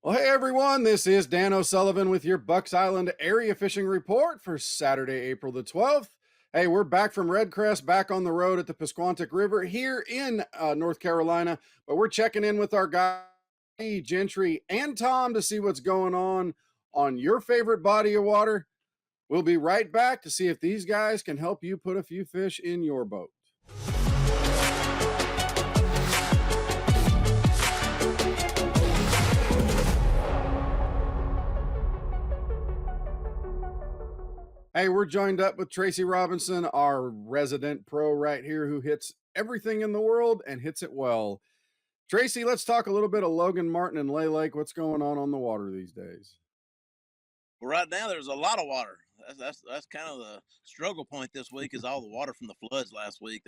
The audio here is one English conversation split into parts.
Well, hey everyone, this is Dan O'Sullivan with your Bucks Island area fishing report for Saturday, April the 12th. Hey, we're back from Red Crest, back on the road at the Pasquantic River here in North Carolina, but we're checking in with our guy, Gentry, and Tom to see what's going on your favorite body of water. We'll be right back to see if these guys can help you put a few fish in your boat. Hey, we're joined up with Tracy Robinson, our resident pro right here who hits everything in the world and hits it well. Tracy, let's talk a little bit of Logan Martin and Lay Lake. What's going on the water these days? Well, right now there's a lot of water. That's kind of the struggle point this week is all the water from the floods last week.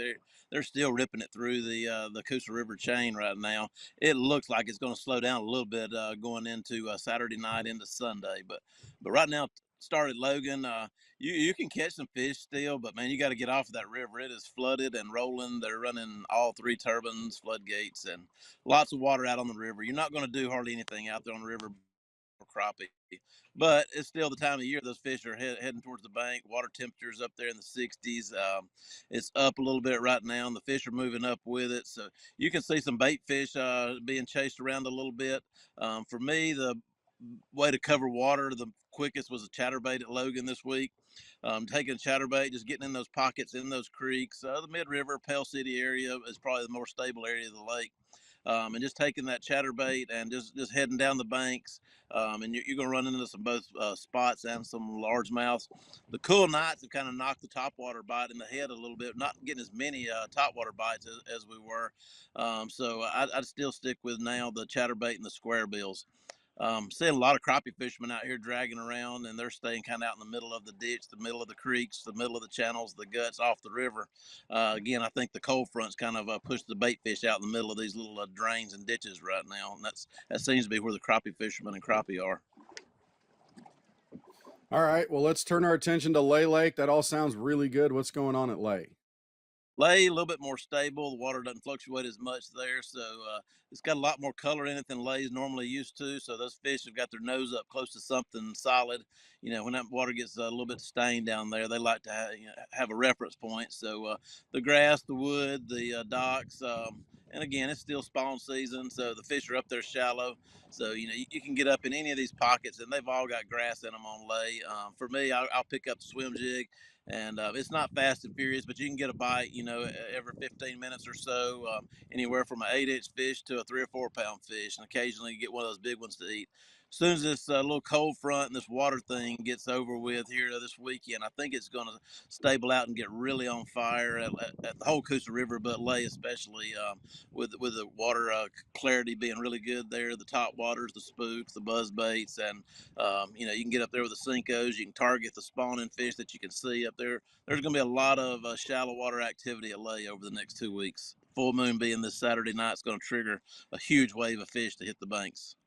They're still ripping it through the Coosa River chain right now. It looks like it's going to slow down a little bit going into Saturday night into Sunday, but right now started Logan. You can catch some fish still, but man, you got to get off of that river. It is flooded and rolling. They're running all three turbines, floodgates, and lots of water out on the river. You're not going to do hardly anything out there on the river for crappie. But it's still the time of year those fish are heading towards the bank. Water temperatures up there in the 60s. It's up a little bit right now, and the fish are moving up with it. So you can see some bait fish being chased around a little bit. For me, the way to cover water the quickest was a chatterbait at Logan this week. Taking a chatterbait, just getting in those pockets in those creeks. The Mid River, Pell City area is probably the more stable area of the lake. And just taking that chatterbait and just heading down the banks, and you're going to run into some both spots and some largemouths. The cool nights have kind of knocked the topwater bite in the head a little bit, not getting as many topwater bites as we were. So I'd still stick with now the chatterbait and the square bills. Seeing a lot of crappie fishermen out here dragging around, and they're staying kind of out in the middle of the ditch, the middle of the creeks, the middle of the channels, the guts off the river. Again, I think the cold fronts kind of pushed the bait fish out in the middle of these little drains and ditches right now, and that seems to be where the crappie fishermen and crappie are. All right, well, let's turn our attention to Lay Lake. That all sounds really good. What's going on at Lay? Lay a little bit more stable. The water doesn't fluctuate as much there, so it's got a lot more color in it than Lay's normally used to. So those fish have got their nose up close to something solid. You know, when that water gets a little bit stained down there, they like to have a reference point. So the grass, the wood, the docks, and again, it's still spawn season, so the fish are up there shallow. So you can get up in any of these pockets, and they've all got grass in them on Lay. For me, I'll pick up the swim jig, and it's not fast and furious, but you can get a bite, every 15 minutes or so, anywhere from an 8-inch fish to a 3 or 4 pound fish, and occasionally you get one of those big ones to eat. As soon as this little cold front and this water thing gets over with here this weekend, I think it's going to stable out and get really on fire at the whole Coosa River, but Lay especially, with the water clarity being really good there, the top waters, the spooks, the buzz baits, and you can get up there with the Cincos. You can target the spawning fish that you can see up there. There's going to be a lot of shallow water activity at Lay over the next 2 weeks. Full moon being this Saturday night is going to trigger a huge wave of fish to hit the banks.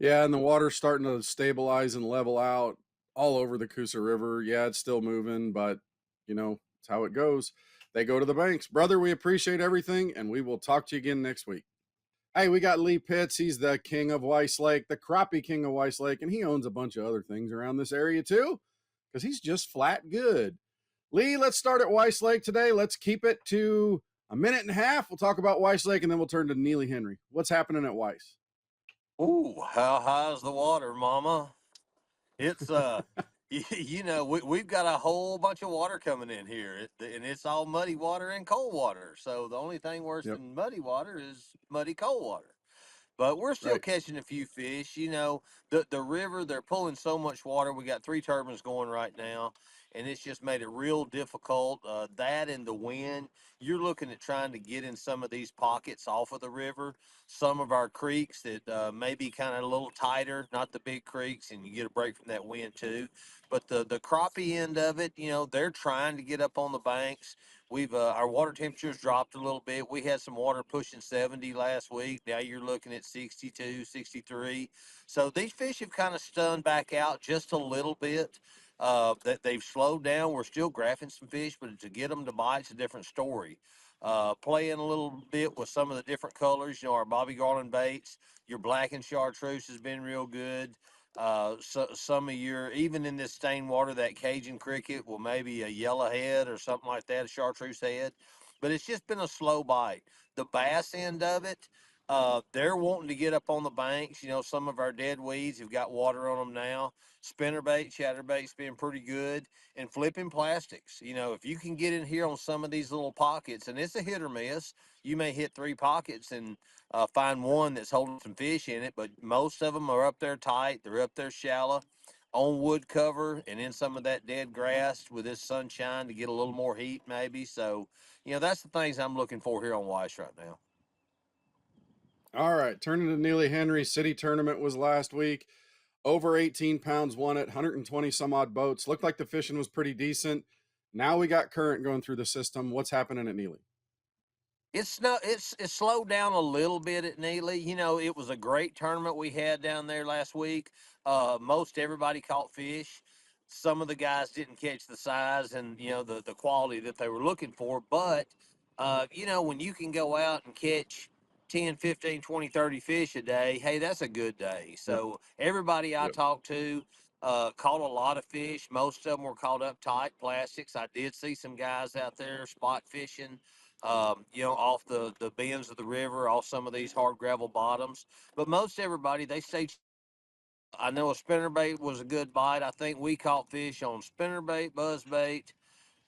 Yeah, and the water's starting to stabilize and level out all over the Coosa River. Yeah, it's still moving, but it's how it goes. They go to the banks. Brother, we appreciate everything, and we will talk to you again next week. Hey, we got Lee Pitts. He's the king of Weiss Lake, the crappie king of Weiss Lake, and he owns a bunch of other things around this area too, because he's just flat good. Lee, let's start at Weiss Lake today. Let's keep it to a minute and a half. We'll talk about Weiss Lake, and then we'll turn to Neely Henry. What's happening at Weiss? Ooh, how high's the water, Mama? It's we've got a whole bunch of water coming in here, and it's all muddy water and cold water. So the only thing worse Yep. than muddy water is muddy cold water. But we're still Right. catching a few fish. The river, they're pulling so much water. We got three turbines going right now, and it's just made it real difficult. That and the wind, you're looking at trying to get in some of these pockets off of the river. Some of our creeks that may be kind of a little tighter, not the big creeks, and you get a break from that wind too. But the crappie end of it, they're trying to get up on the banks. We've our water temperatures dropped a little bit. We had some water pushing 70 last week. Now you're looking at 62, 63. So these fish have kind of stunned back out just a little bit. That they've slowed down. We're still graphing some fish, but to get them to bite, it's a different story. playing a little bit with some of the different colors. Our Bobby Garland baits, your black and chartreuse has been real good. So, some of your, even in this stained water, that Cajun cricket will maybe a yellowhead or something like that, a chartreuse head. But it's just been a slow bite. The bass end of it, they're wanting to get up on the banks. Some of our dead weeds have got water on them now. Spinnerbait, chatterbait's been pretty good, and flipping plastics. If you can get in here on some of these little pockets, and it's a hit or miss, you may hit 3 pockets and find one that's holding some fish in it, but most of them are up there tight. They're up there shallow, on wood cover, and in some of that dead grass with this sunshine to get a little more heat, maybe. So, that's the things I'm looking for here on Weiss right now. All right, turning to Neely Henry City Tournament was last week. Over 18 pounds won it, 120 some odd boats. Looked like the fishing was pretty decent. Now we got current going through the system. What's happening at Neely? It's slowed down a little bit at Neely. It was a great tournament we had down there last week. Most everybody caught fish. Some of the guys didn't catch the size and the quality that they were looking for. But when you can go out and catch 10, 15, 20, 30 fish a day, hey, that's a good day. Yep. So everybody I Yep. talked to caught a lot of fish. Most of them were caught up tight plastics. I did see some guys out there spot fishing, off the bends of the river, off some of these hard gravel bottoms. But most everybody, they stayed. I know a spinnerbait was a good bite. I think we caught fish on spinnerbait, buzzbait,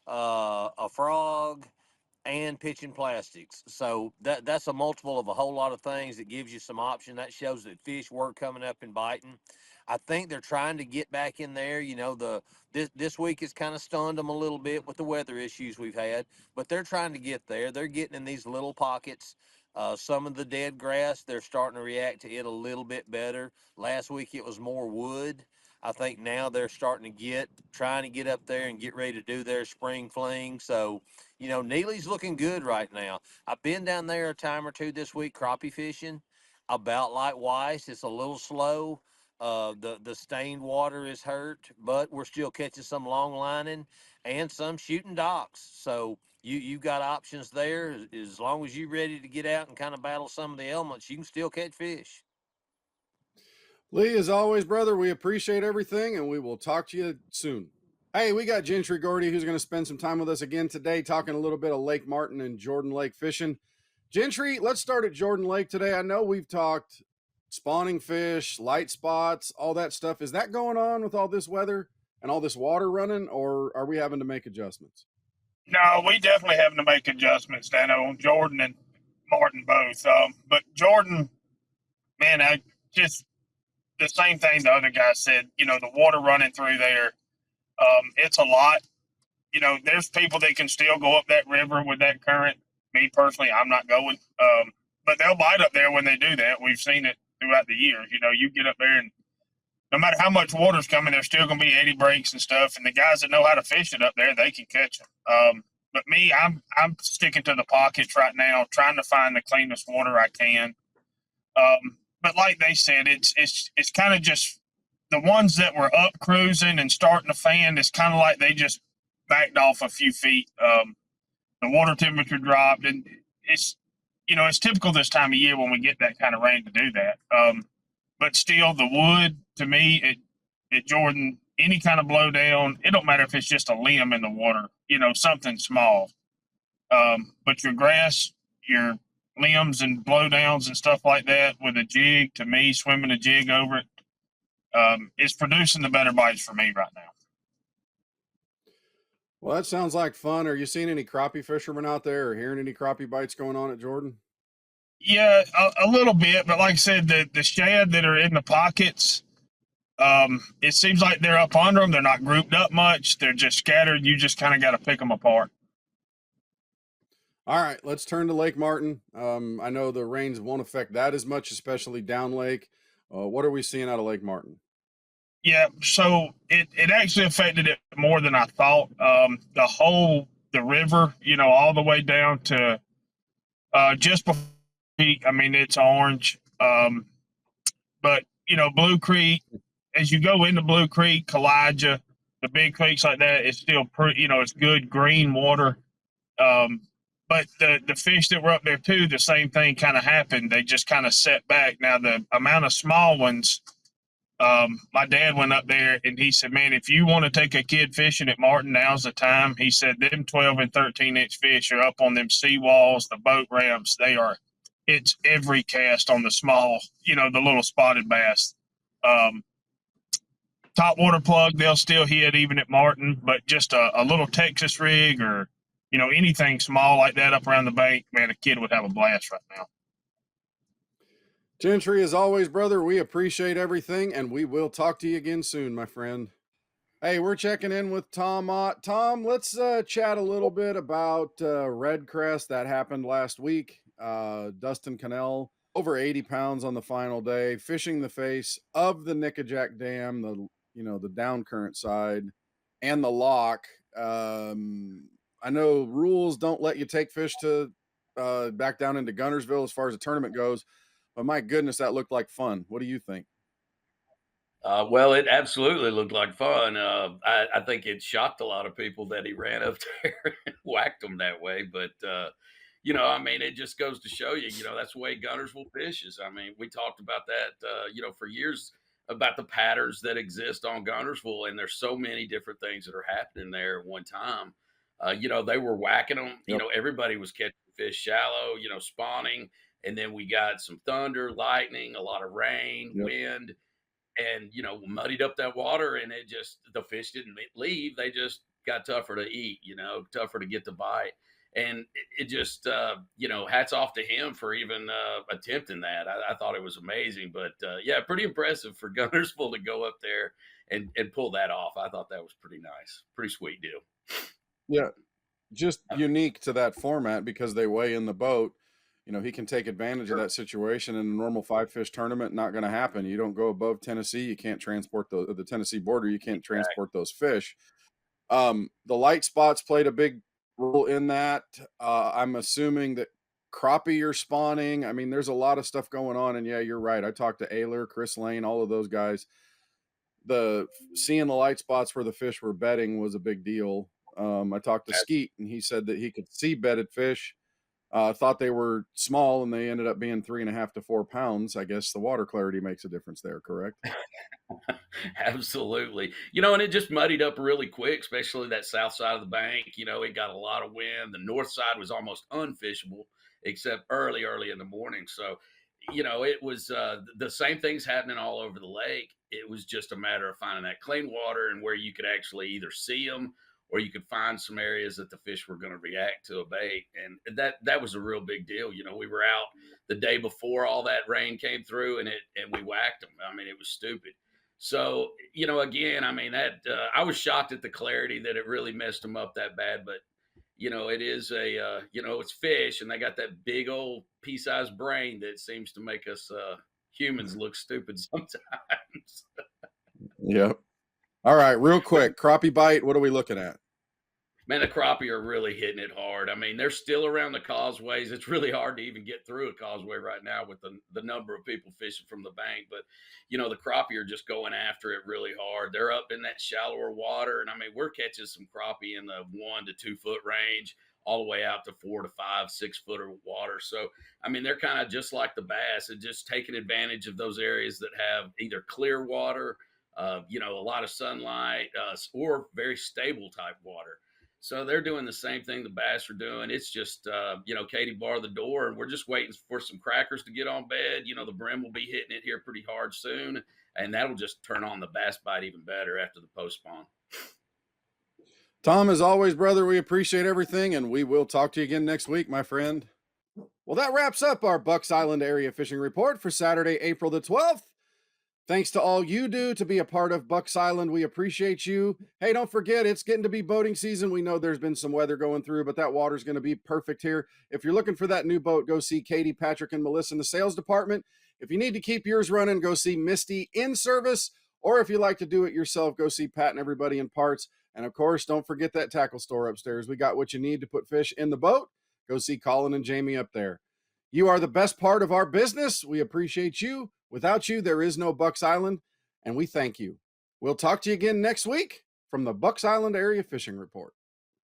a frog, and pitching plastics. So that's a multiple of a whole lot of things that gives you some option. That shows that fish were coming up and biting. I think they're trying to get back in there. This week has kind of stunned them a little bit with the weather issues we've had, but they're trying to get there. They're getting in these little pockets. Some of the dead grass, they're starting to react to it a little bit better. Last week it was more wood. I think now they're starting to trying to get up there and get ready to do their spring fling. So, Neely's looking good right now. I've been down there a time or two this week crappie fishing, about like Weiss. It's a little slow. The stained water is hurt, but we're still catching some long lining and some shooting docks. So you've got options there. As long as you're ready to get out and kind of battle some of the elements, you can still catch fish. Lee, as always, brother, we appreciate everything and we will talk to you soon. Hey, we got Gentry Gordy who's going to spend some time with us again today, talking a little bit of Lake Martin and Jordan Lake fishing. Gentry, let's start at Jordan Lake today. I know we've talked spawning fish, light spots, all that stuff. Is that going on with all this weather and all this water running, or are we having to make adjustments? No, we definitely having to make adjustments, Dano, on Jordan and Martin both. But Jordan, man, I just the same thing the other guy said. The water running through there, it's a lot. There's people that can still go up that river with that current. Me personally, I'm not going. But they'll bite up there when they do that. We've seen it throughout the years. You get up there and no matter how much water's coming, there's still going to be eddy breaks and stuff. And the guys that know how to fish it up there, they can catch them. But me, I'm sticking to the pockets right now, trying to find the cleanest water I can. But like they said, it's kind of just the ones that were up cruising and starting to fan. It's kind of like they just backed off a few feet. The water temperature dropped, and it's typical this time of year when we get that kind of rain to do that. But still, the wood to me at Jordan, any kind of blowdown, it don't matter if it's just a limb in the water, something small. But your grass, your limbs and blowdowns and stuff like that with a jig, to me, swimming a jig over it, is producing the better bites for me right now. Well, that sounds like fun. Are you seeing any crappie fishermen out there or hearing any crappie bites going on at Jordan? Yeah, a little bit, but like I said, the shad that are in the pockets, it seems like they're up under them. They're not grouped up much. They're just scattered. You just kind of got to pick them apart. All right, let's turn to Lake Martin. I know the rains won't affect that as much, especially down lake. What are we seeing out of Lake Martin? Yeah, so it actually affected it more than I thought. The river, all the way down to just before. I mean, it's orange. But Blue Creek, as you go into Blue Creek, Kalijah, the big creeks like that, it's still pretty. It's good green water. But But the fish that were up there too, the same thing kind of happened. They just kind of set back. Now the amount of small ones, my dad went up there and he said, "Man, if you want to take a kid fishing at Martin, now's the time." He said, "Them 12 and 13-inch fish are up on them seawalls, the boat ramps. They are. It's every cast on the small, the little spotted bass. Top water plug, they'll still hit even at Martin, but just a little Texas rig or anything small like that up around the bank, man, a kid would have a blast right now." Gentry, as always, brother, we appreciate everything, and we will talk to you again soon, my friend. Hey, we're checking in with Tom Ott. Tom, let's chat a little bit about Redcrest. That happened last week. Dustin Cannell, over 80 pounds on the final day, fishing the face of the Nickajack Dam, the down current side, and the lock. I know rules don't let you take fish to back down into Guntersville as far as the tournament goes, but my goodness, that looked like fun. What do you think? Well, it absolutely looked like fun. I think it shocked a lot of people that he ran up there and whacked them that way. But, I mean, it just goes to show you, that's the way Guntersville fishes. I mean, we talked about that, for years about the patterns that exist on Guntersville. And there's so many different things that are happening there at one time. They were whacking them. Yep. Everybody was catching fish shallow, spawning. And then we got some thunder, lightning, a lot of rain, Yep. wind, and muddied up that water, and the fish didn't leave. They just got tougher to eat, tougher to get the bite. And it just hats off to him for even attempting that. I thought it was amazing. But yeah, pretty impressive for Guntersville to go up there and pull that off. I thought that was pretty nice, pretty sweet deal. Yeah, just unique to that format because they weigh in the boat. He can take advantage of that situation in a normal 5-fish tournament. Not going to happen. You don't go above Tennessee. You can't transport the Tennessee border. You can't transport those fish. The light spots played a big role in that. I'm assuming that crappie are spawning. I mean, there's a lot of stuff going on. And yeah, you're right. I talked to Ayler, Chris Lane, all of those guys. Seeing the light spots where the fish were bedding was a big deal. I talked to Skeet, and he said that he could see bedded fish. Thought they were small, and they ended up being 3.5 to 4 pounds. I guess the water clarity makes a difference there, correct? Absolutely. And it just muddied up really quick, especially that south side of the bank. It got a lot of wind. The north side was almost unfishable, except early in the morning. So, it was the same things happening all over the lake. It was just a matter of finding that clean water and where you could actually either see them, or you could find some areas that the fish were going to react to a bait. And that was a real big deal. We were out the day before all that rain came through, and we whacked them. I mean, it was stupid. So, again, I mean, that I was shocked at the clarity that it really messed them up that bad. But, it is it's fish, and they got that big old pea-sized brain that seems to make us humans look stupid sometimes. Yep. All right, real quick, crappie bite. What are we looking at? Man, the crappie are really hitting it hard. I mean, they're still around the causeways. It's really hard to even get through a causeway right now with the number of people fishing from the bank. But, the crappie are just going after it really hard. They're up in that shallower water. And, I mean, we're catching some crappie in the 1 to 2 foot range, all the way out to 4 to 5, 6 foot of water. So, I mean, they're kind of just like the bass and just taking advantage of those areas that have either clear water, a lot of sunlight, or very stable type water. So they're doing the same thing the bass are doing. It's just, Katie barred the door, and we're just waiting for some crackers to get on bed. The brim will be hitting it here pretty hard soon, and that'll just turn on the bass bite even better after the post spawn. Tom, as always, brother, we appreciate everything, and we will talk to you again next week, my friend. Well, that wraps up our Bucks Island area fishing report for Saturday, April the 12th. Thanks to all you do to be a part of Bucks Island. We appreciate you. Hey, don't forget, it's getting to be boating season. We know there's been some weather going through, but that water's going to be perfect here. If you're looking for that new boat, go see Katie, Patrick, and Melissa in the sales department. If you need to keep yours running, go see Misty in service. Or if you like to do it yourself, go see Pat and everybody in parts. And of course, don't forget that tackle store upstairs. We got what you need to put fish in the boat. Go see Colin and Jamie up there. You are the best part of our business. We appreciate you. Without you, there is no Bucks Island, and we thank you. We'll talk to you again next week from the Bucks Island Area Fishing Report.